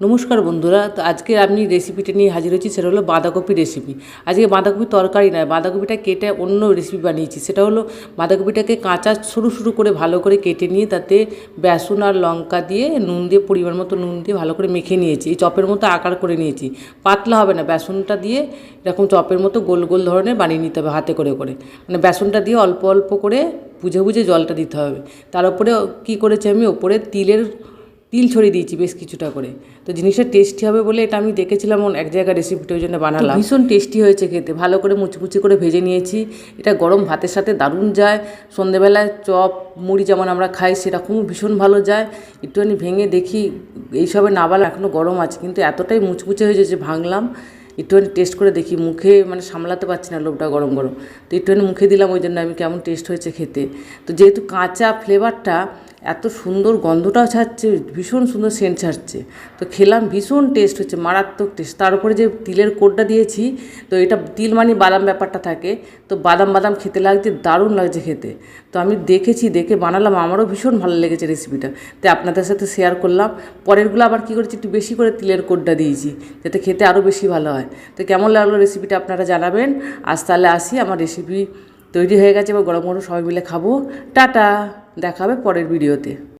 নমস্কার বন্ধুরা, তো আজকে আমি রেসিপিটা নিয়ে হাজির হয়েছি। সেটা হলো বাঁধাকপি রেসিপি। আজকে বাঁধাকপি তরকারি নয়, বাঁধাকপিটা কেটে অন্য রেসিপি বানিয়েছি। সেটা হলো বাঁধাকপিটাকে কাঁচা সরু সরু করে ভালো করে কেটে নিয়ে তাতে বেসন আর লঙ্কা দিয়ে নুন দিয়ে পরিমাণ মতো নুন দিয়ে ভালো করে মেখে নিয়েছি। এই চপের মতো আকার করে নিয়েছি, পাতলা হবে না। বেসনটা দিয়ে এরকম চপের মতো গোল গোল ধরনের বানিয়ে নিতে হবে হাতে করে করে। মানে বেসনটা দিয়ে অল্প অল্প করে বুঝে বুঝে জলটা দিতে হবে। তার উপরে কী করেছি আমি, ওপরে তিল ছড়িয়ে দিয়েছি বেশ কিছুটা করে। তো জিনিসটা টেস্টি হবে বলে এটা আমি দেখেছিলাম এক জায়গায় রেসিপিটা, ওই জন্য বানালাম। ভীষণ টেস্টি হয়েছে খেতে। ভালো করে মুচমুচি করে ভেজে নিয়েছি। এটা গরম ভাতের সাথে দারুণ যায়। সন্ধেবেলায় চপ মুড়ি যেমন আমরা খাই সেরকমও ভীষণ ভালো যায়। একটুখানি ভেঙে দেখি, এইসবে না বালা এখনও গরম আছে কিন্তু এতটাই মুচমুচে হয়েছে যে ভাঙলাম। একটুখানি টেস্ট করে দেখি, মুখে মানে সামলাতে পারছি না লোভটা গরম গরম। তো একটুখানি মুখে দিলাম, ওই জন্য আমি কেমন টেস্ট হয়েছে খেতে। তো যেহেতু কাঁচা ফ্লেভারটা, এত সুন্দর গন্ধটাও ছাড়ছে, ভীষণ সুন্দর সেন্ট ছাড়ছে। তো খেলাম, ভীষণ টেস্ট হচ্ছে, মারাত্মক টেস্ট। তার উপরে যে তিলের কোটটা দিয়েছি, তো এটা তিল মানে বাদাম ব্যাপারটা থাকে, তো বাদাম বাদাম খেতে লাগছে, দারুণ লাগছে খেতে। তো আমি দেখে বানালাম, আমারও ভীষণ ভালো লেগেছে রেসিপিটা, তাই আপনাদের সাথে শেয়ার করলাম। পরেরগুলো আবার কী করেছি, একটু বেশি করে তিলের কোটটা দিয়েছি যাতে খেতে আরও বেশি ভালো হয়। তো কেমন লাগলো রেসিপিটা আপনারা জানাবেন। আজ তাহলে আসি, আমার রেসিপি তৈরি হয়ে গেছে, এবার গরম গরম সবাই মিলে খাবো। টাটা, দেখা হবে পরের ভিডিওতে।